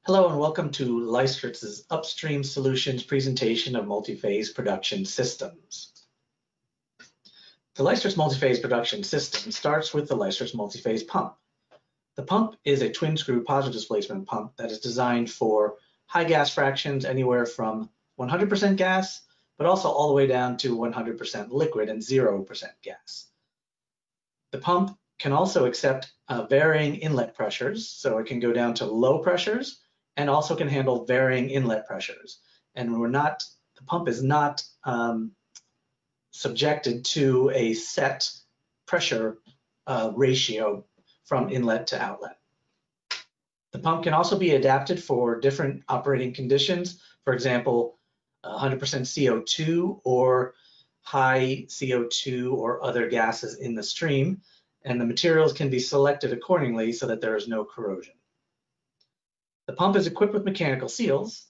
Hello and welcome to Leistritz's Upstream Solutions presentation of multiphase production systems. The Leistritz Multiphase Production System starts with the Leistritz Multiphase Pump. The pump is a twin screw positive displacement pump that is designed for high gas fractions anywhere from 100% gas, but also all the way down to 100% liquid and 0% gas. The pump can also accept varying inlet pressures, so it can go down to low pressures and also can handle varying inlet pressures. And the pump is not subjected to a set pressure ratio from inlet to outlet. The pump can also be adapted for different operating conditions. For example, 100% CO2 or high CO2 or other gases in the stream, and the materials can be selected accordingly so that there is no corrosion. The pump is equipped with mechanical seals,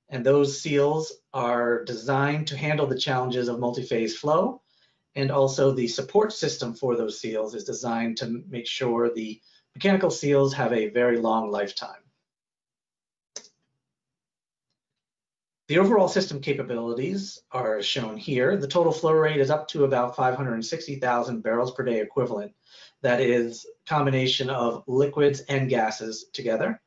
and those seals are designed to handle the challenges of multiphase flow, and also the support system for those seals is designed to make sure the mechanical seals have a very long lifetime. The overall system capabilities are shown here. The total flow rate is up to about 560,000 barrels per day equivalent. That is a combination of liquids and gases together.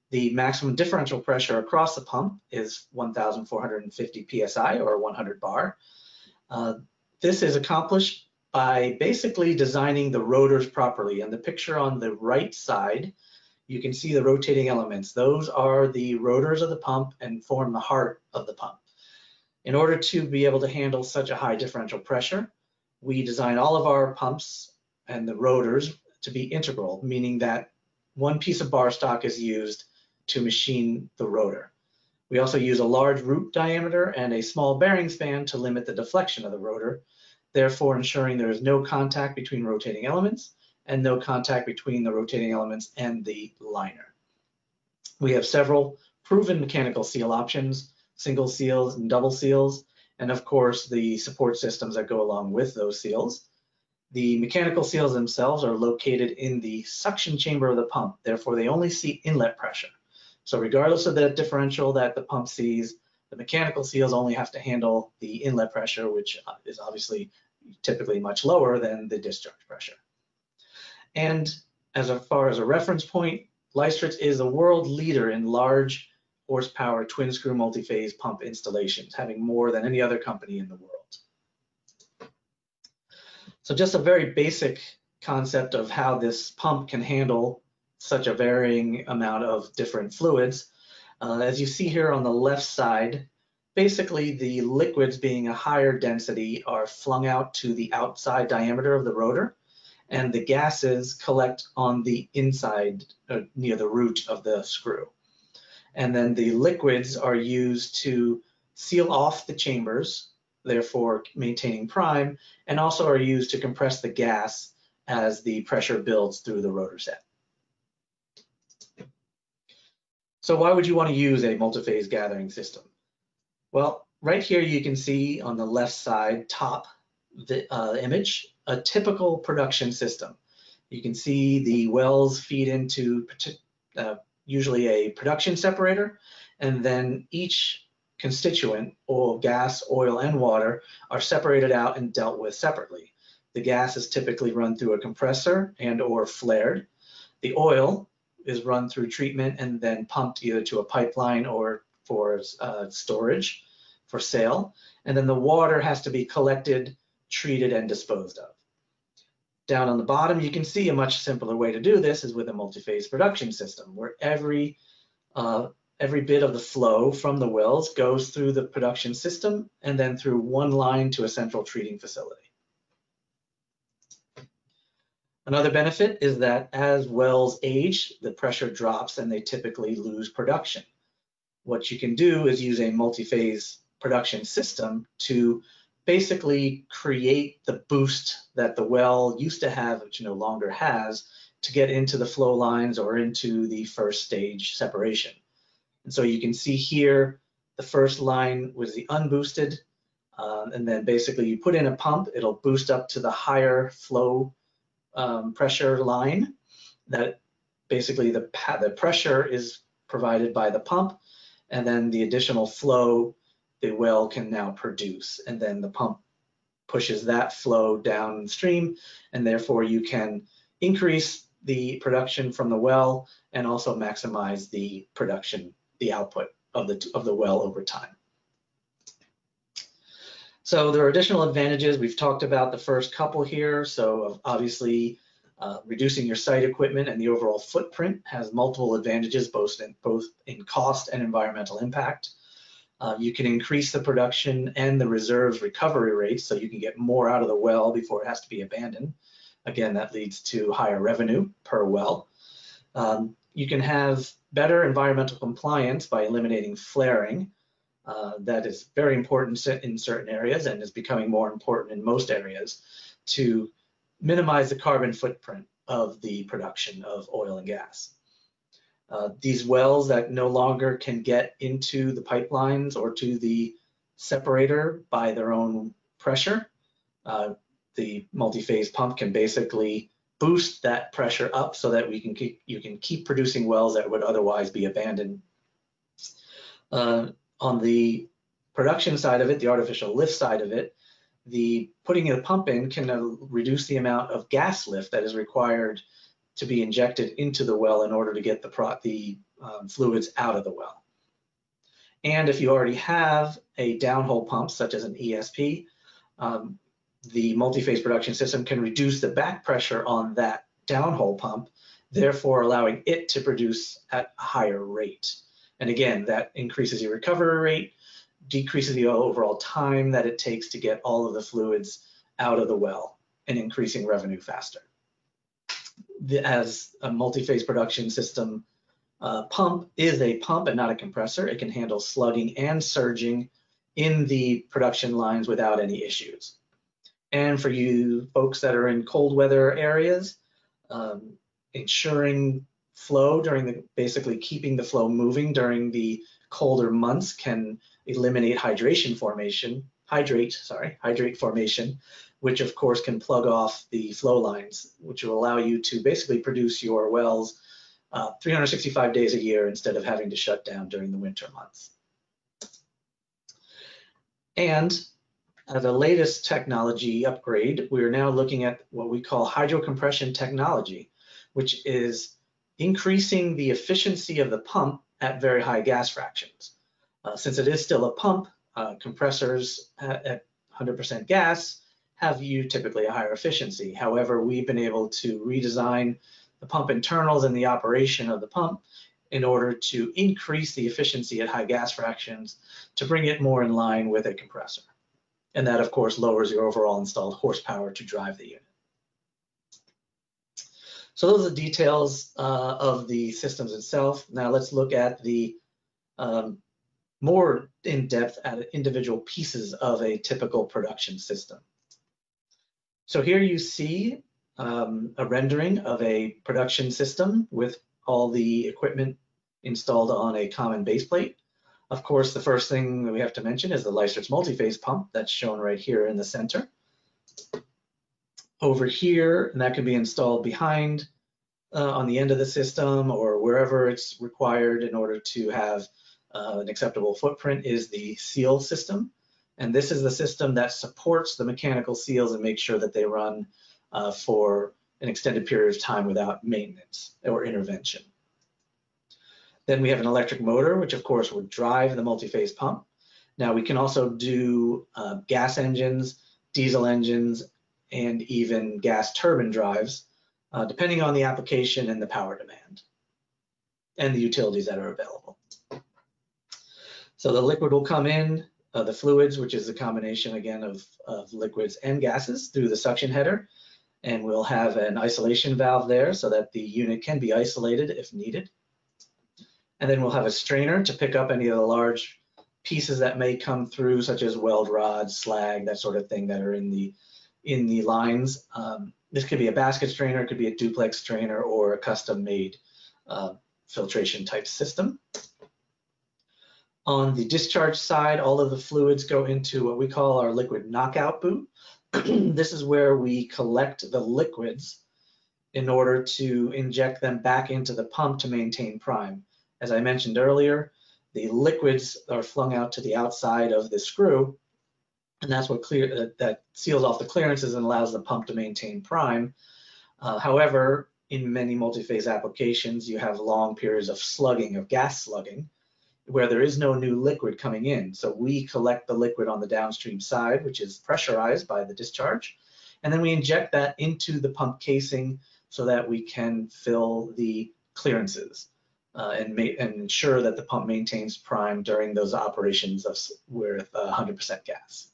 The maximum differential pressure across the pump is 1,450 psi or 100 bar. This is accomplished by basically designing the rotors properly. And the picture on the right side, you can see the rotating elements. Those are the rotors of the pump and form the heart of the pump. In order to be able to handle such a high differential pressure, we design all of our pumps and the rotors to be integral, meaning that one piece of bar stock is used to machine the rotor. We also use a large root diameter and a small bearing span to limit the deflection of the rotor, therefore ensuring there is no contact between rotating elements and no contact between the rotating elements and the liner. We have several proven mechanical seal options, single seals and double seals, and of course the support systems that go along with those seals. The mechanical seals themselves are located in the suction chamber of the pump, therefore they only see inlet pressure. So regardless of the differential that the pump sees, the mechanical seals only have to handle the inlet pressure, which is obviously typically much lower than the discharge pressure. And as far as a reference point, Leistritz is a world leader in large horsepower twin screw multiphase pump installations, having more than any other company in the world. So just a very basic concept of how this pump can handle such a varying amount of different fluids. As you see here on the left side, basically the liquids being a higher density are flung out to the outside diameter of the rotor, and the gases collect on the inside near the root of the screw. And then the liquids are used to seal off the chambers, therefore maintaining prime, and also are used to compress the gas as the pressure builds through the rotor set. So why would you want to use a multiphase gathering system? Well, right here you can see on the left side top the image, a typical production system. You can see the wells feed into usually a production separator, and then each constituent, oil, gas, oil, and water, are separated out and dealt with separately. The gas is typically run through a compressor and or flared. The oil is run through treatment and then pumped either to a pipeline or for storage for sale. And then the water has to be collected, treated, and disposed of. Down on the bottom, you can see a much simpler way to do this is with a multiphase production system, where every bit of the flow from the wells goes through the production system and then through one line to a central treating facility. Another benefit is that as wells age, the pressure drops and they typically lose production. What you can do is use a multiphase production system to basically create the boost that the well used to have, which no longer has, to get into the flow lines or into the first stage separation. And so you can see here, the first line was the unboosted, and then basically you put in a pump, it'll boost up to the higher flow pressure line. That basically the pressure is provided by the pump, and then the additional flow the well can now produce. And then the pump pushes that flow downstream, and therefore you can increase the production from the well and also maximize the production, the output of the well over time. So there are additional advantages. We've talked about the first couple here. So obviously, reducing your site equipment and the overall footprint has multiple advantages, both in cost and environmental impact. You can increase the production and the reserves recovery rates, so you can get more out of the well before it has to be abandoned. Again, that leads to higher revenue per well. You can have better environmental compliance by eliminating flaring. That is very important in certain areas and is becoming more important in most areas to minimize the carbon footprint of the production of oil and gas. These wells that no longer can get into the pipelines or to the separator by their own pressure, the multi-phase pump can basically boost that pressure up so that you can keep producing wells that would otherwise be abandoned. On the production side of it, the artificial lift side of it, the putting a pump in can reduce the amount of gas lift that is required to be injected into the well in order to get the fluids out of the well. And if you already have a downhole pump, such as an ESP, the multi-phase production system can reduce the back pressure on that downhole pump, therefore allowing it to produce at a higher rate. And again, that increases your recovery rate, decreases the overall time that it takes to get all of the fluids out of the well, and increasing revenue faster. As a multi-phase production system, pump is a pump and not a compressor. It can handle slugging and surging in the production lines without any issues. And for you folks that are in cold weather areas, ensuring flow basically keeping the flow moving during the colder months can eliminate hydrate formation, which of course can plug off the flow lines, which will allow you to basically produce your wells 365 days a year instead of having to shut down during the winter months. And as a latest technology upgrade, we are now looking at what we call hydrocompression technology, which is increasing the efficiency of the pump at very high gas fractions. Since it is still a pump, compressors at 100% gas have typically a higher efficiency. However, we've been able to redesign the pump internals and the operation of the pump in order to increase the efficiency at high gas fractions to bring it more in line with a compressor. And that, of course, lowers your overall installed horsepower to drive the unit. So those are the details of the systems itself. Now let's look at the more in-depth at individual pieces of a typical production system. So here you see a rendering of a production system with all the equipment installed on a common base plate. Of course, the first thing that we have to mention is the Leistritz Multiphase pump that's shown right here in the center. Over here, and that can be installed behind on the end of the system or wherever it's required in order to have an acceptable footprint, is the seal system. And this is the system that supports the mechanical seals and makes sure that they run for an extended period of time without maintenance or intervention. Then we have an electric motor, which of course would drive the multi-phase pump. Now we can also do gas engines, diesel engines, and even gas turbine drives, depending on the application and the power demand and the utilities that are available. So the liquid will come in, the fluids, which is a combination again of liquids and gases, through the suction header, and we'll have an isolation valve there so that the unit can be isolated if needed. And then we'll have a strainer to pick up any of the large pieces that may come through, such as weld rods, slag, that sort of thing that are in the lines. This could be a basket strainer, it could be a duplex strainer, or a custom-made filtration type system. On the discharge side, all of the fluids go into what we call our liquid knockout boot. This is where we collect the liquids in order to inject them back into the pump to maintain prime. As I mentioned earlier, the liquids are flung out to the outside of the screw, and that's what that seals off the clearances and allows the pump to maintain prime. However, in many multi-phase applications, you have long periods of slugging, of gas slugging, where there is no new liquid coming in. So we collect the liquid on the downstream side, which is pressurized by the discharge, and then we inject that into the pump casing so that we can fill the clearances and ensure that the pump maintains prime during those operations with 100% gas.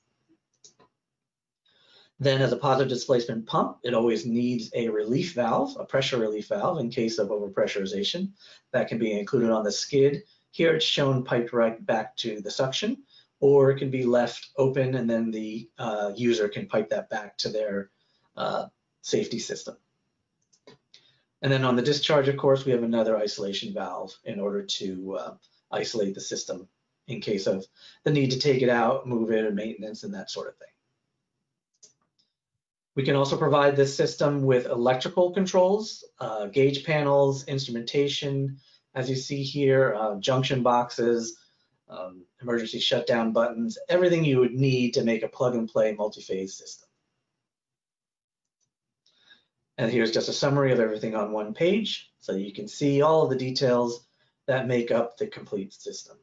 Then as a positive displacement pump, it always needs a relief valve, a pressure relief valve in case of overpressurization. That can be included on the skid. Here it's shown piped right back to the suction, or it can be left open and then the user can pipe that back to their safety system. And then on the discharge, of course, we have another isolation valve in order to isolate the system in case of the need to take it out, move it, or maintenance and that sort of thing. We can also provide this system with electrical controls, gauge panels, instrumentation, as you see here, junction boxes, emergency shutdown buttons, everything you would need to make a plug-and-play multi-phase system. And here's just a summary of everything on one page, so you can see all of the details that make up the complete system.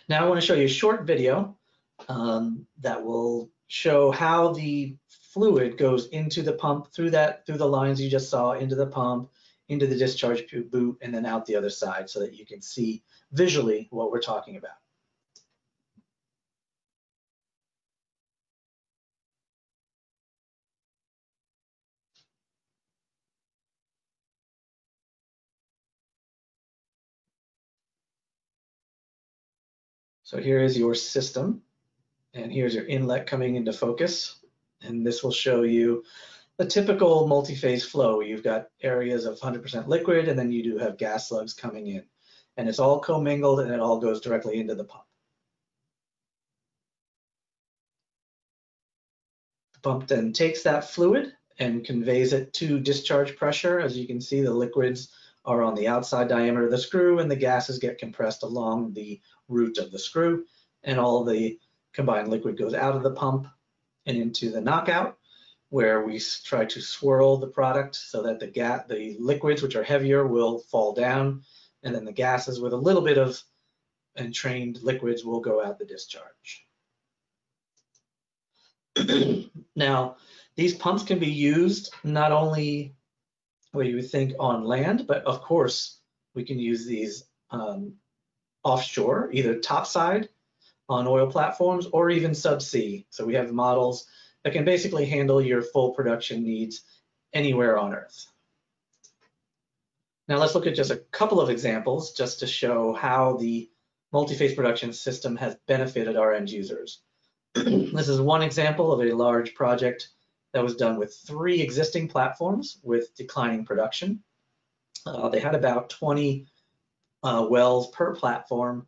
Now I want to show you a short video that will show how the fluid goes into the pump through the lines you just saw, into the pump, into the discharge boot, and then out the other side so that you can see visually what we're talking about. So here is your system, and here's your inlet coming into focus, and this will show you the typical multi-phase flow. You've got areas of 100% liquid, and then you do have gas slugs coming in, and it's all commingled and it all goes directly into the pump. The pump then takes that fluid and conveys it to discharge pressure. As you can see, the liquids are on the outside diameter of the screw and the gases get compressed along the root of the screw, and all the combined liquid goes out of the pump and into the knockout, where we try to swirl the product so that the liquids, which are heavier, will fall down, and then the gases with a little bit of entrained liquids will go out the discharge. Now, these pumps can be used not only where you would think on land, but of course, we can use these offshore, either topside on oil platforms or even subsea. So we have models that can basically handle your full production needs anywhere on Earth. Now let's look at just a couple of examples just to show how the multi-phase production system has benefited our end users. This is one example of a large project that was done with 3 existing platforms with declining production. They had about 20 wells per platform,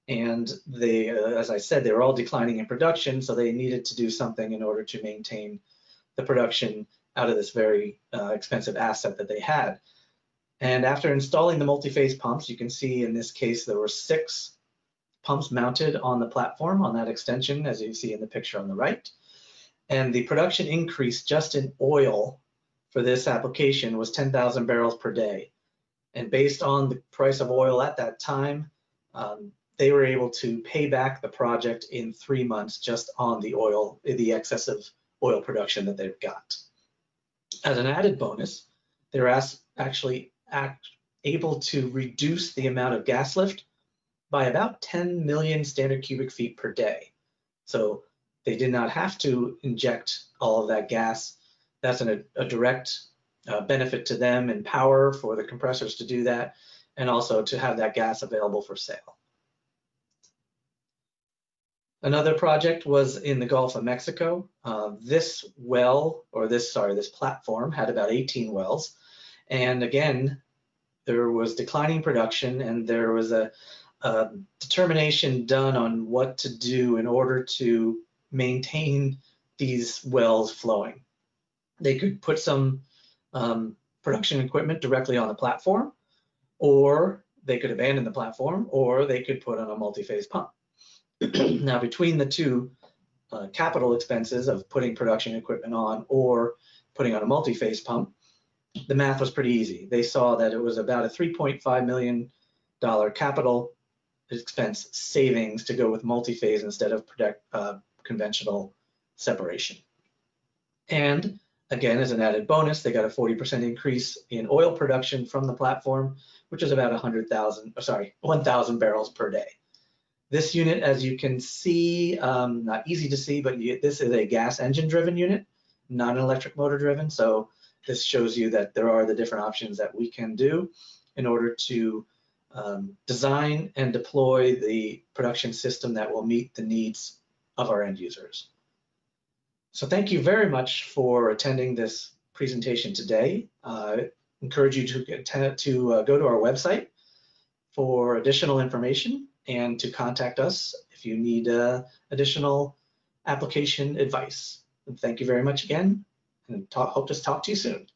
and they, as I said, they were all declining in production, so they needed to do something in order to maintain the production out of this very expensive asset that they had. And after installing the multi-phase pumps, you can see in this case there were 6 pumps mounted on the platform on that extension, as you see in the picture on the right. And the production increase just in oil for this application was 10,000 barrels per day. And based on the price of oil at that time, they were able to pay back the project in 3 months just on the excessive oil production that they've got. As an added bonus, they were actually able to reduce the amount of gas lift by about 10 million standard cubic feet per day. So they did not have to inject all of that gas. That's a direct benefit to them and power for the compressors to do that, and also to have that gas available for sale. Another project was in the Gulf of Mexico. This platform had about 18 wells. And again, there was declining production, and there was a determination done on what to do in order to maintain these wells flowing. They could put some production equipment directly on the platform, or they could abandon the platform, or they could put on a multi-phase pump. Now, between the two capital expenses of putting production equipment on or putting on a multi-phase pump, the math was pretty easy. They saw that it was about a $3.5 million capital expense savings to go with multi-phase instead of conventional separation. And again, as an added bonus, they got a 40% increase in oil production from the platform, which is about 1,000 barrels per day. This unit, as you can see, not easy to see, but this is a gas engine driven unit, not an electric motor driven. So this shows you that there are the different options that we can do in order to design and deploy the production system that will meet the needs of our end users. So thank you very much for attending this presentation today. I encourage you to go to our website for additional information and to contact us if you need additional application advice. And thank you very much again, and hope to talk to you soon.